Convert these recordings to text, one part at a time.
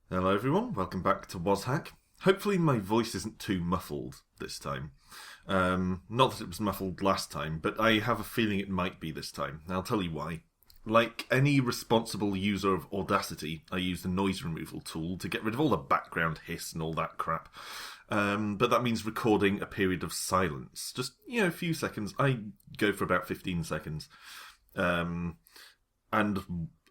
Hello everyone, welcome back to WazHack. Hopefully my voice isn't too muffled this time. Not that it was muffled last time, but I have a feeling it might be this time. I'll tell you why. Like any responsible user of Audacity, I use the noise removal tool to get rid of all the background hiss and all that crap. But that means recording a period of silence. Just, a few seconds. I go for about 15 seconds. And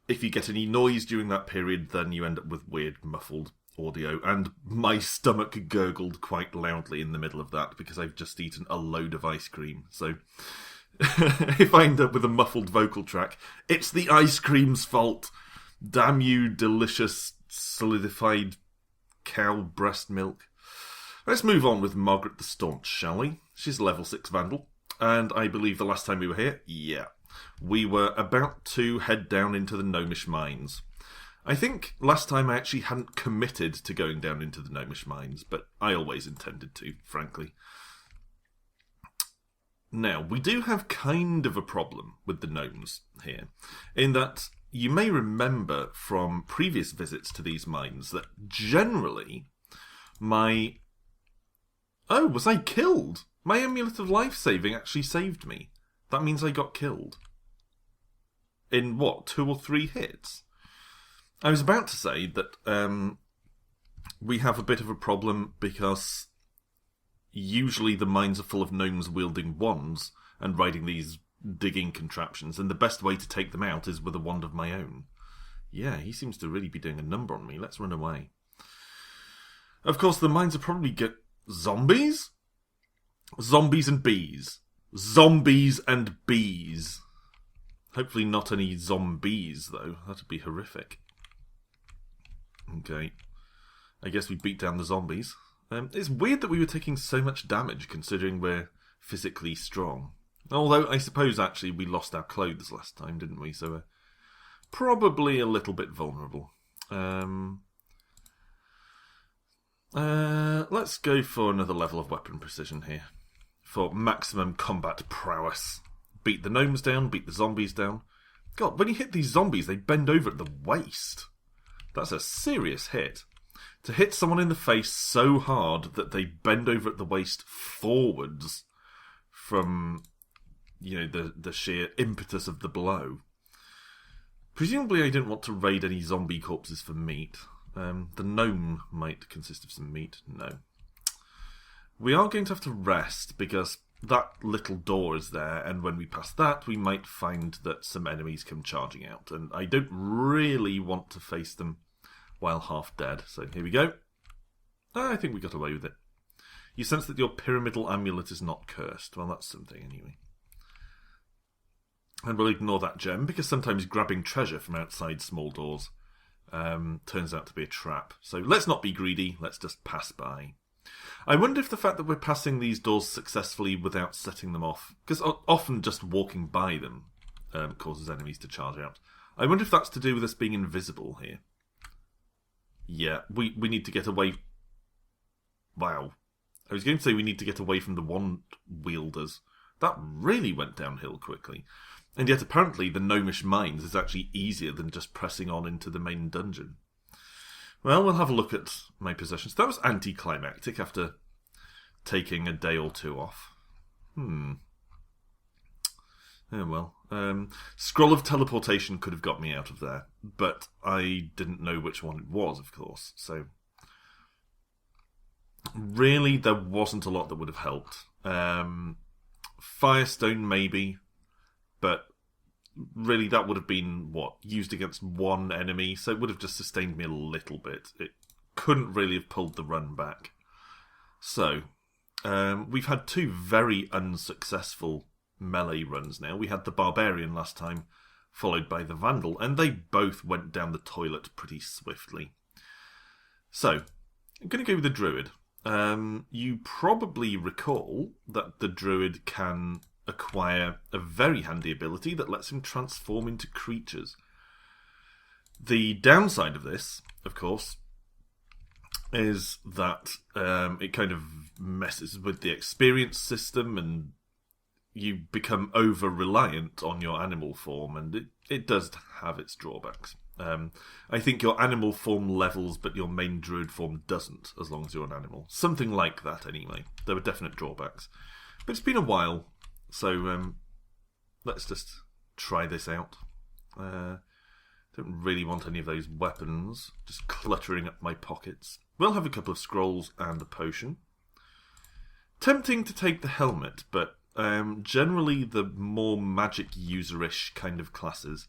if you get any noise during that period, then you end up with weird muffled audio. And my stomach gurgled quite loudly in the middle of that because I've just eaten a load of ice cream. So if I end up with a muffled vocal track, it's the ice cream's fault. Damn you, delicious, solidified cow breast milk. Let's move on with Margaret the Staunch, shall we? She's a level 6 Vandal. And I believe the last time we were here, we were about to head down into the Gnomish mines. I think last time I actually hadn't committed to going down into the Gnomish mines, but I always intended to, frankly. Now, we do have kind of a problem with the gnomes here, in that you may remember from previous visits to these mines that generally Oh, was I killed? My Amulet of Life Saving actually saved me. That means I got killed. In what, 2 or 3 hits? I was about to say that we have a bit of a problem because usually the mines are full of gnomes wielding wands and riding these digging contraptions, and the best way to take them out is with a wand of my own. Yeah, he seems to really be doing a number on me. Let's run away. Of course, the mines are probably zombies? Zombies and bees. Zombies and bees. Hopefully not any zombies, though. That'd be horrific. Okay. I guess we beat down the zombies. It's weird that we were taking so much damage, considering we're physically strong. Although, I suppose, actually, we lost our clothes last time, didn't we? So we're probably a little bit vulnerable. Let's go for another level of weapon precision here. For maximum combat prowess. Beat the gnomes down, beat the zombies down. God, when you hit these zombies, they bend over at the waist. That's a serious hit. To hit someone in the face so hard that they bend over at the waist forwards from, the sheer impetus of the blow. Presumably I didn't want to raid any zombie corpses for meat. The gnome might consist of some meat. No. We are going to have to rest because that little door is there, and when we pass that, we might find that some enemies come charging out, and I don't really want to face them while half dead. So here we go. I think we got away with it. You sense that your pyramidal amulet is not cursed. Well, that's something anyway. And we'll ignore that gem, because sometimes grabbing treasure from outside small doors turns out to be a trap. So let's not be greedy, let's just pass by. I wonder if the fact that we're passing these doors successfully without setting them off, because often just walking by them causes enemies to charge out. I wonder if that's to do with us being invisible here. Yeah, we need to get away. Wow. I was going to say we need to get away from the wand wielders. That really went downhill quickly. And yet apparently the Gnomish mines is actually easier than just pressing on into the main dungeon. Well, we'll have a look at my possessions. That was anticlimactic after taking a day or 2 off. Oh well. Scroll of Teleportation could have got me out of there, but I didn't know which one it was, of course. So, really, there wasn't a lot that would have helped. Firestone, maybe, but really that would have been, used against one enemy, so it would have just sustained me a little bit. It couldn't really have pulled the run back. So, we've had 2 very unsuccessful melee runs now. We had the Barbarian last time, followed by the Vandal, and they both went down the toilet pretty swiftly. So, I'm going to go with the Druid. You probably recall that the Druid can acquire a very handy ability that lets him transform into creatures. The downside of this, of course, is that it kind of messes with the experience system, and you become over-reliant on your animal form, and it does have its drawbacks. I think your animal form levels, but your main druid form doesn't, as long as you're an animal. Something like that, anyway. There were definite drawbacks. But it's been a while, so let's just try this out. Don't really want any of those weapons just cluttering up my pockets. We'll have a couple of scrolls and a potion. Tempting to take the helmet, but generally the more magic user-ish kind of classes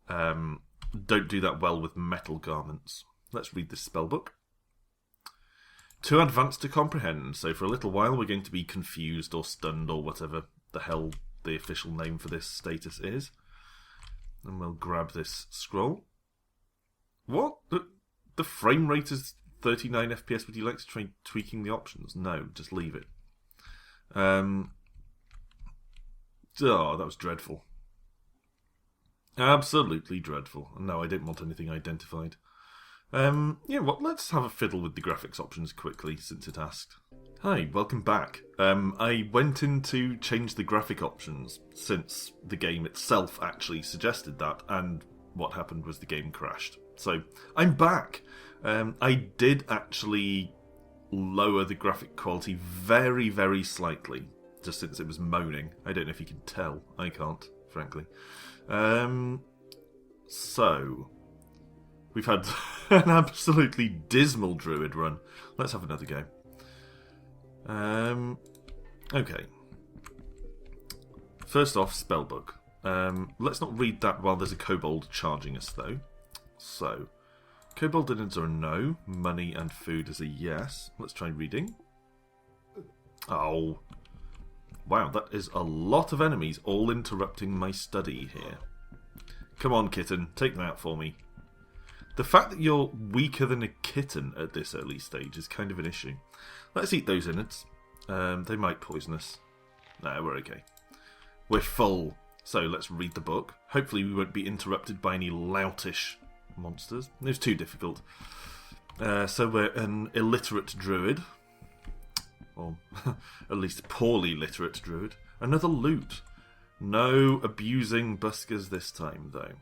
don't do that well with metal garments. Let's read this spellbook. Too advanced to comprehend, so for a little while we're going to be confused or stunned or whatever the hell the official name for this status is. And we'll grab this scroll. What? The frame rate is 39 FPS. Would you like to try tweaking the options? No, just leave it. Oh, that was dreadful. Absolutely dreadful. No, I don't want anything identified. Let's have a fiddle with the graphics options quickly, since it asked. Hi, welcome back. I went in to change the graphic options, since the game itself actually suggested that, and what happened was the game crashed. So, I'm back. I did actually lower the graphic quality very, very slightly, just since it was moaning. I don't know if you can tell. I can't, frankly. So, we've had an absolutely dismal Druid run. Let's have another go. Okay. First off, spellbook. Let's not read that while there's a kobold charging us, though. So, kobold innards are a no. Money and food is a yes. Let's try reading. Oh. Wow, that is a lot of enemies all interrupting my study here. Come on, kitten. Take them out for me. The fact that you're weaker than a kitten at this early stage is kind of an issue. Let's eat those innards. They might poison us. No, we're okay. We're full. So let's read the book. Hopefully we won't be interrupted by any loutish monsters. It was too difficult. So we're an illiterate druid. Or at least poorly literate druid. Another loot. No abusing buskers this time, though.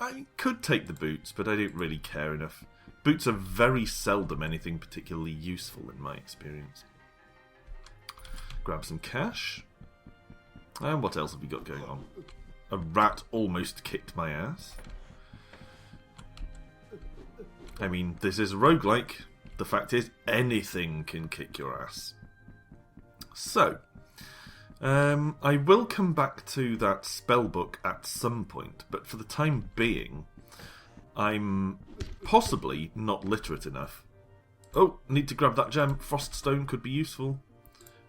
I could take the boots, but I don't really care enough. Boots are very seldom anything particularly useful in my experience. Grab some cash. And what else have we got going on? A rat almost kicked my ass. I mean, this is a roguelike. The fact is, anything can kick your ass. So, I will come back to that spellbook at some point, but for the time being, I'm possibly not literate enough. Oh, need to grab that gem. Froststone could be useful.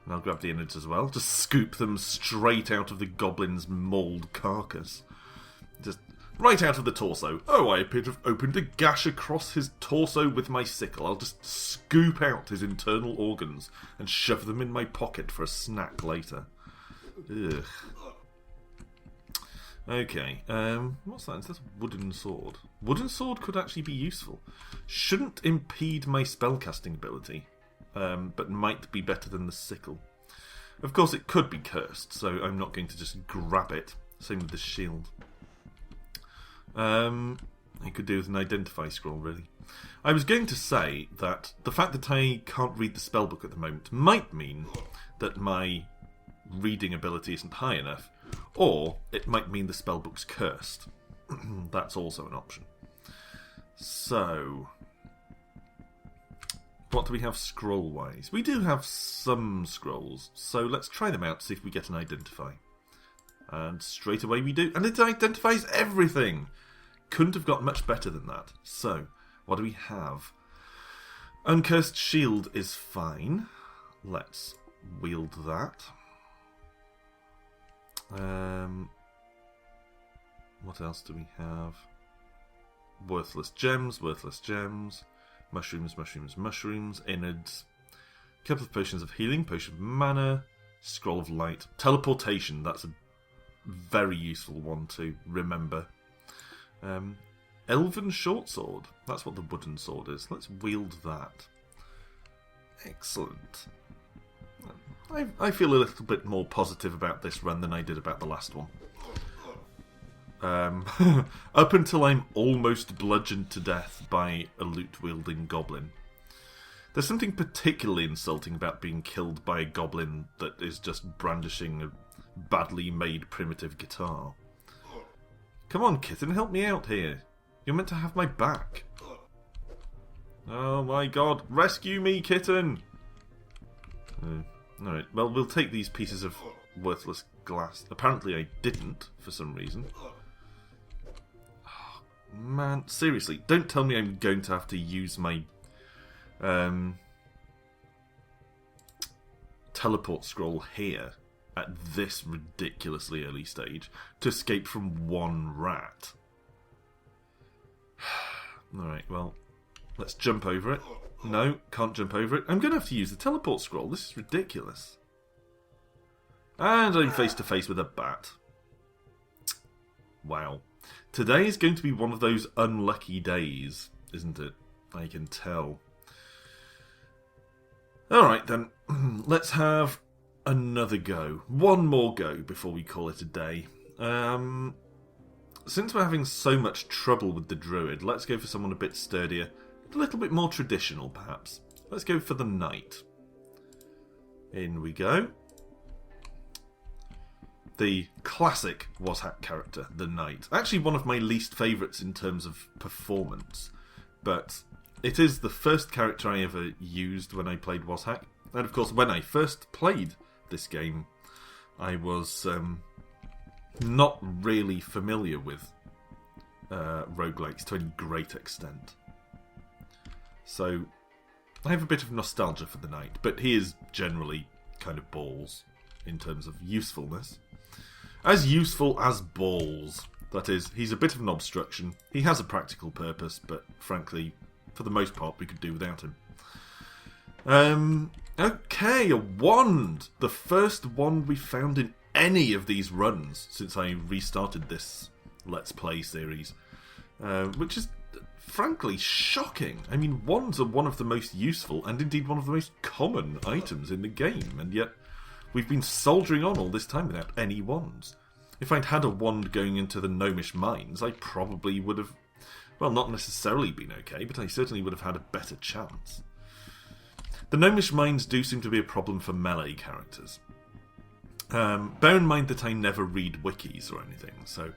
And I'll grab the innards as well. Just scoop them straight out of the goblin's mauled carcass. Just right out of the torso. Oh, I appear to have opened a gash across his torso with my sickle. I'll just scoop out his internal organs and shove them in my pocket for a snack later. Ugh. Okay, what's that? Is that a wooden sword? Wooden sword could actually be useful. Shouldn't impede my spellcasting ability, but might be better than the sickle. Of course, it could be cursed, so I'm not going to just grab it. Same with the shield. I could do with an identify scroll, really. I was going to say that the fact that I can't read the spellbook at the moment might mean that my reading ability isn't high enough, or it might mean the spellbook's cursed. That's also an option. So, what do we have scroll-wise? We do have some scrolls, so let's try them out, see if we get an identify. And straight away we do, and it identifies everything! Couldn't have got much better than that. So, what do we have? Uncursed shield is fine. Let's wield that. What else do we have? Worthless gems, mushrooms, innards, couple of potions of healing, potion of mana, scroll of light, teleportation, that's a very useful one to remember. Elven shortsword, that's what the wooden sword is. Let's wield that. Excellent. I feel a little bit more positive about this run than I did about the last one. Up until I'm almost bludgeoned to death by a loot-wielding goblin. There's something particularly insulting about being killed by a goblin that is just brandishing a badly made primitive guitar. Come on, kitten, help me out here. You're meant to have my back. Oh my god, rescue me, kitten! Alright, well, we'll take these pieces of worthless glass. Apparently I didn't, for some reason. Oh, man, seriously, don't tell me I'm going to have to use my teleport scroll here at this ridiculously early stage to escape from one rat. Alright, well, let's jump over it. No, can't jump over it. I'm going to have to use the teleport scroll. This is ridiculous. And I'm face to face with a bat. Wow. Today is going to be one of those unlucky days, isn't it? I can tell. Alright then, let's have another go. One more go before we call it a day. Since we're having so much trouble with the Druid, let's go for someone a bit sturdier. A little bit more traditional, perhaps. Let's go for the Knight. In we go. The classic WazHack character, the Knight. Actually one of my least favourites in terms of performance. But it is the first character I ever used when I played WazHack. And of course, when I first played this game, I was not really familiar with roguelikes to any great extent. So, I have a bit of nostalgia for the Knight, but he is generally kind of balls in terms of usefulness. As useful as balls. That is, he's a bit of an obstruction. He has a practical purpose, but frankly, for the most part, we could do without him. Okay, a wand! The first wand we found in any of these runs since I restarted this Let's Play series. Which is frankly shocking. I mean, wands are one of the most useful and indeed one of the most common items in the game, and yet we've been soldiering on all this time without any wands. If I'd had a wand going into the Gnomish mines, I probably would have, well, not necessarily been okay, but I certainly would have had a better chance. The Gnomish mines do seem to be a problem for melee characters. Bear in mind that I never read wikis or anything, so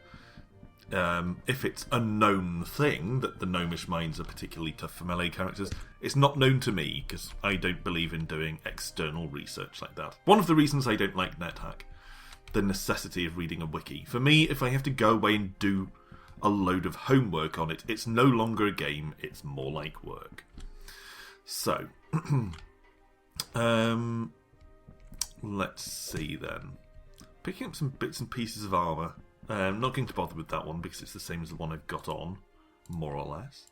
if it's a known thing that the Gnomish mines are particularly tough for melee characters, it's not known to me, because I don't believe in doing external research like that. One of the reasons I don't like NetHack, the necessity of reading a wiki. For me, if I have to go away and do a load of homework on it, it's no longer a game, it's more like work. So, let's see then. Picking up some bits and pieces of armour. I'm not going to bother with that one because it's the same as the one I've got on, more or less.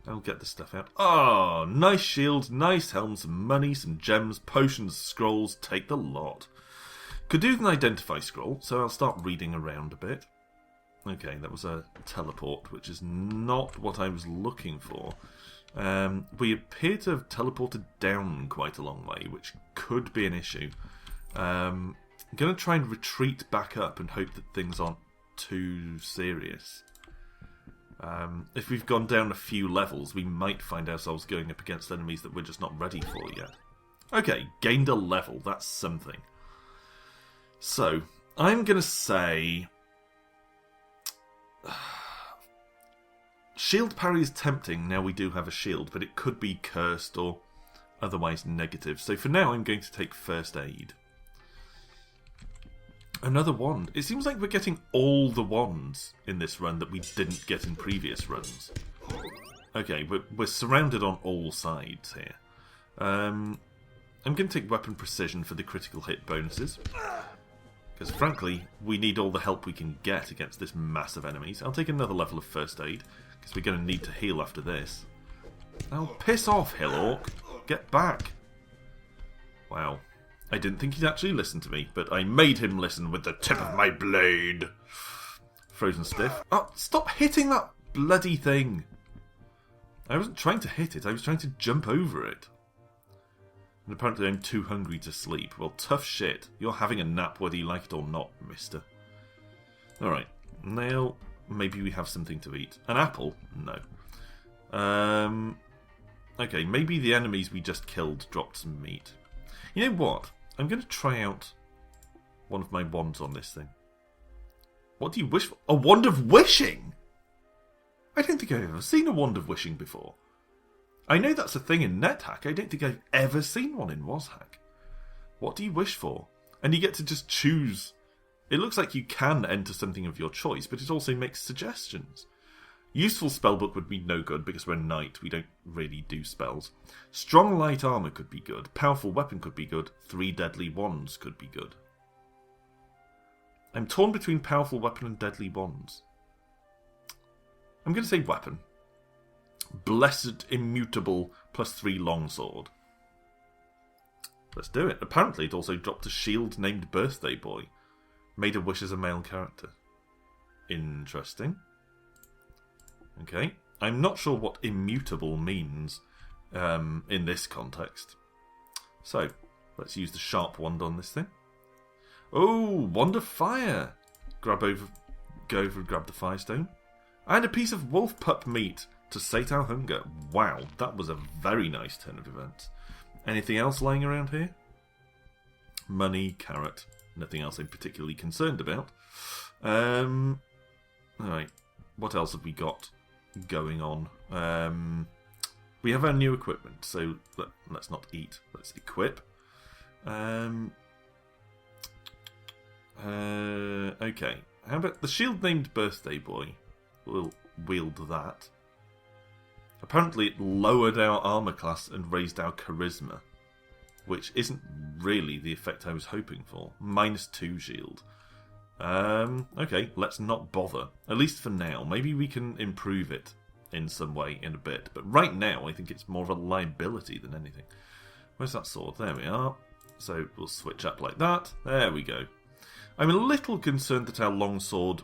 I'll get the stuff out. Oh, nice shield, nice helm, some money, some gems, potions, scrolls, take the lot. Could do with an identify scroll, so I'll start reading around a bit. Okay, that was a teleport, which is not what I was looking for. We appear to have teleported down quite a long way, which could be an issue. I'm going to try and retreat back up and hope that things aren't too serious. If we've gone down a few levels, we might find ourselves going up against enemies that we're just not ready for yet. Okay, gained a level, that's something. So, I'm going to say... Shield parry is tempting, now we do have a shield, but it could be cursed or otherwise negative. So for now, I'm going to take first aid. Another wand. It seems like we're getting all the wands in this run that we didn't get in previous runs. Okay, we're surrounded on all sides here. I'm going to take weapon precision for the critical hit bonuses. Because frankly, we need all the help we can get against this mass of enemies. I'll take another level of first aid, because we're going to need to heal after this. Oh, piss off, Hill Orc. Get back. Wow. I didn't think he'd actually listen to me, but I made him listen with the tip of my blade. Frozen stiff. Oh, stop hitting that bloody thing. I wasn't trying to hit it, I was trying to jump over it. And apparently I'm too hungry to sleep. Well, tough shit. You're having a nap whether you like it or not, mister. Alright. Now, maybe we have something to eat. An apple? No. Okay, maybe the enemies we just killed dropped some meat. You know what? I'm going to try out one of my wands on this thing. What do you wish for? A wand of wishing? I don't think I've ever seen a wand of wishing before. I know that's a thing in NetHack. I don't think I've ever seen one in WazHack. What do you wish for? And you get to just choose. It looks like you can enter something of your choice, but it also makes suggestions. Useful spellbook would be no good because we're knight. We don't really do spells. Strong light armor could be good. Powerful weapon could be good. 3 deadly wands could be good. I'm torn between powerful weapon and deadly wands. I'm going to say weapon. Blessed Immutable +3 longsword. Let's do it. Apparently it also dropped a shield named Birthday Boy. Made a wish as a male character. Interesting. Okay. I'm not sure what immutable means in this context. So, let's use the sharp wand on this thing. Oh, wand of fire! Go over and grab the firestone. And a piece of wolf pup meat to sate our hunger. Wow, that was a very nice turn of events. Anything else lying around here? Money, carrot. Nothing else I'm particularly concerned about. Alright, what else have we got going on? We have our new equipment, so let's not eat. Let's equip. Okay, how about the shield named Birthday Boy? We'll wield that. Apparently it lowered our armor class and raised our charisma, which isn't really the effect I was hoping for. -2 shield. Okay, let's not bother. At least for now. Maybe we can improve it in some way in a bit. But right now, I think it's more of a liability than anything. Where's that sword? There we are. So we'll switch up like that. There we go. I'm a little concerned that our longsword...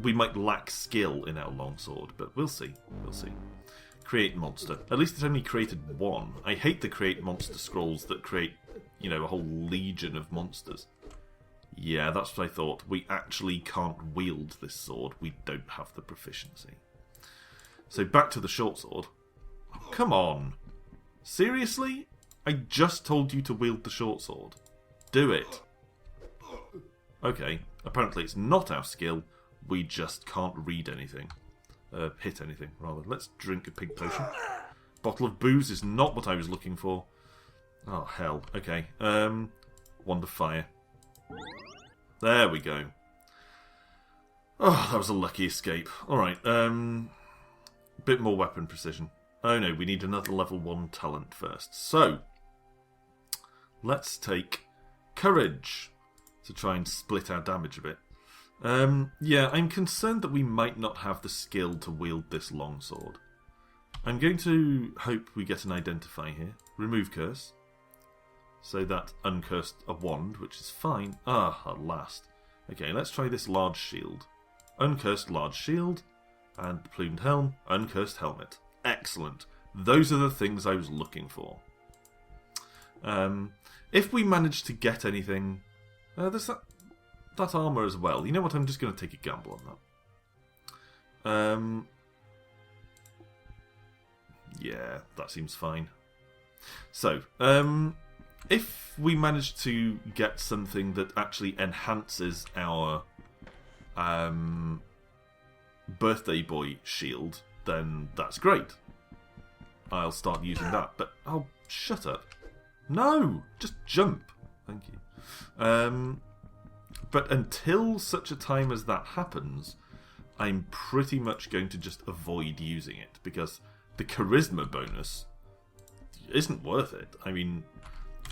we might lack skill in our longsword, but we'll see. We'll see. Create monster. At least it's only created one. I hate the create monster scrolls that create, you know, a whole legion of monsters. Yeah, that's what I thought. We actually can't wield this sword. We don't have the proficiency. So back to the short sword. Oh, come on. Seriously? I just told you to wield the short sword. Do it. Okay, apparently it's not our skill. We just can't read anything. Hit anything, rather. Let's drink a pig potion. Bottle of booze is not what I was looking for. Oh, hell. Okay. Wand of fire. There we go. Oh, that was a lucky escape. Alright, bit more weapon precision. Oh no, we need another level 1 talent first. So, let's take courage to try and split our damage a bit. Yeah, I'm concerned that we might not have the skill to wield this longsword. I'm going to hope we get an identify here. Remove curse. So that uncursed a wand, which is fine. Ah, at last. Okay, let's try this large shield. Uncursed large shield. And the plumed helm. Uncursed helmet. Excellent. Those are the things I was looking for. If we manage to get anything... there's that armour as well. You know what? I'm just going to take a gamble on that. Yeah, that seems fine. So, if we manage to get something that actually enhances our birthday boy shield, then that's great. I'll start using that. But, oh, shut up. No! Just jump. Thank you. But until such a time as that happens, I'm pretty much going to just avoid using it, because the charisma bonus isn't worth it. I mean,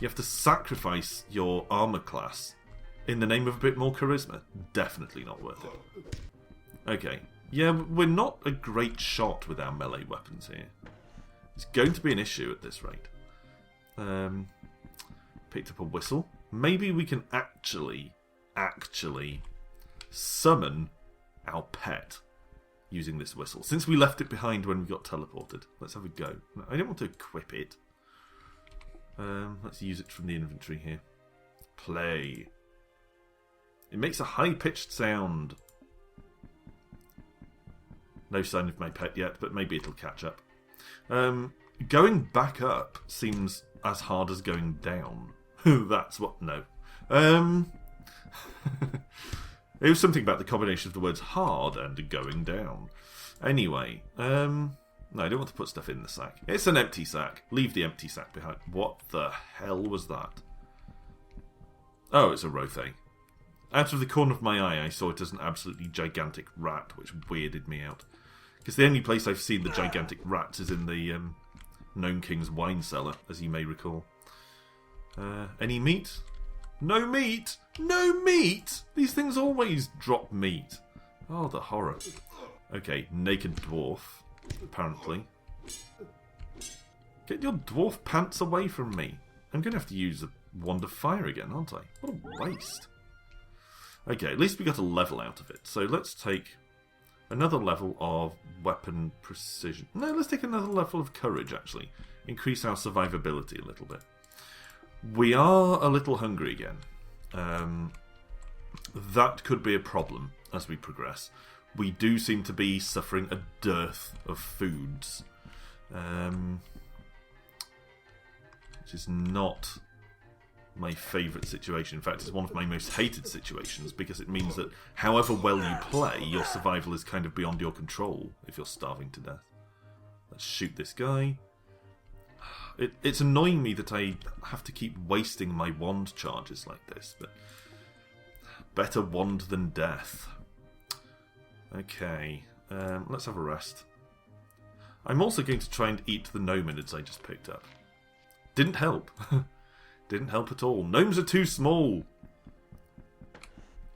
you have to sacrifice your armor class in the name of a bit more charisma. Definitely not worth it. Okay. Yeah, we're not a great shot with our melee weapons here. It's going to be an issue at this rate. Picked up a whistle. Maybe we can actually summon our pet using this whistle. Since we left it behind when we got teleported. Let's have a go. No, I don't want to equip it. Let's use it from the inventory here. Play. It makes a high-pitched sound. No sign of my pet yet, but maybe it'll catch up. Going back up seems as hard as going down. That's what... No. It was something about the combination of the words hard and going down. Anyway, no, I don't want to put stuff in the sack. It's an empty sack. Leave the empty sack behind. What the hell was that? Oh, it's a Rothe. Out of the corner of my eye, I saw it as an absolutely gigantic rat, which weirded me out. Because the only place I've seen the gigantic rats is in the Gnome King's wine cellar, as you may recall. Any meat? No meat! No meat! These things always drop meat. Oh, the horror. Okay, naked dwarf, apparently. Get your dwarf pants away from me. I'm going to have to use a wand of fire again, aren't I? What a waste. Okay, at least we got a level out of it. So let's take another level of weapon precision. No, let's take another level of courage, actually. Increase our survivability a little bit. We are a little hungry again. That could be a problem as we progress. We do seem to be suffering a dearth of foods. Which is not my favourite situation. In fact, it's one of my most hated situations because it means that however well you play, your survival is kind of beyond your control if you're starving to death. Let's shoot this guy. It's annoying me that I have to keep wasting my wand charges like this, but better wand than death. Okay, let's have a rest. I'm also going to try and eat the gnominids I just picked up. Didn't help. Didn't help at all. Gnomes are too small.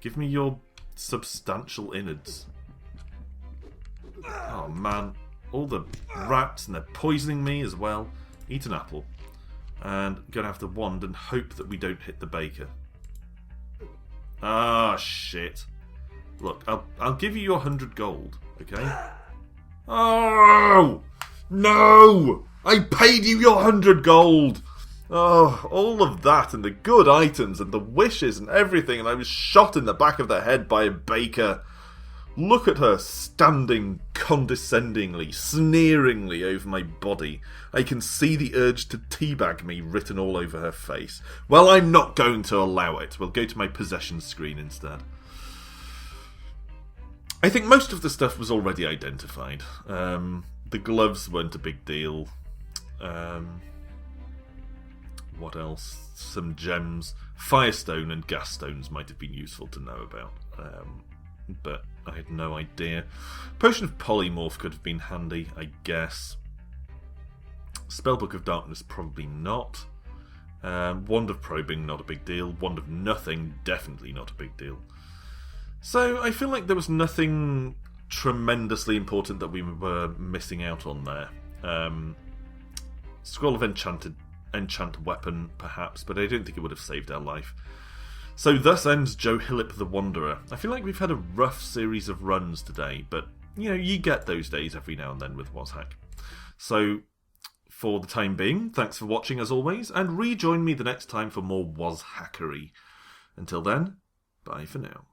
Give me your substantial innards. Oh man, all the rats and they're poisoning me as well. Eat an apple. And I'm going to have the wand and hope that we don't hit the baker. Ah, shit. Look, I'll give you your 100 gold, okay? Oh! No! I paid you your 100 gold! Oh, all of that and the good items and the wishes and everything, and I was shot in the back of the head by a baker. Look at her standing condescendingly, sneeringly over my body. I can see the urge to teabag me written all over her face. Well, I'm not going to allow it. We'll go to my possessions screen instead. I think most of the stuff was already identified. The gloves weren't a big deal. What else? Some gems. Firestone and gas stones might have been useful to know about. But I had no idea. Potion of Polymorph could have been handy, I guess. Spellbook of Darkness, probably not. Wand of Probing, not a big deal. Wand of Nothing, definitely not a big deal. So I feel like there was nothing tremendously important that we were missing out on there. Scroll of Enchant Weapon, perhaps, but I don't think it would have saved our life. So thus ends Joe Hillip the Wanderer. I feel like we've had a rough series of runs today, but, you know, you get those days every now and then with WazHack. So, for the time being, thanks for watching as always, and rejoin me the next time for more WazHackery. Until then, bye for now.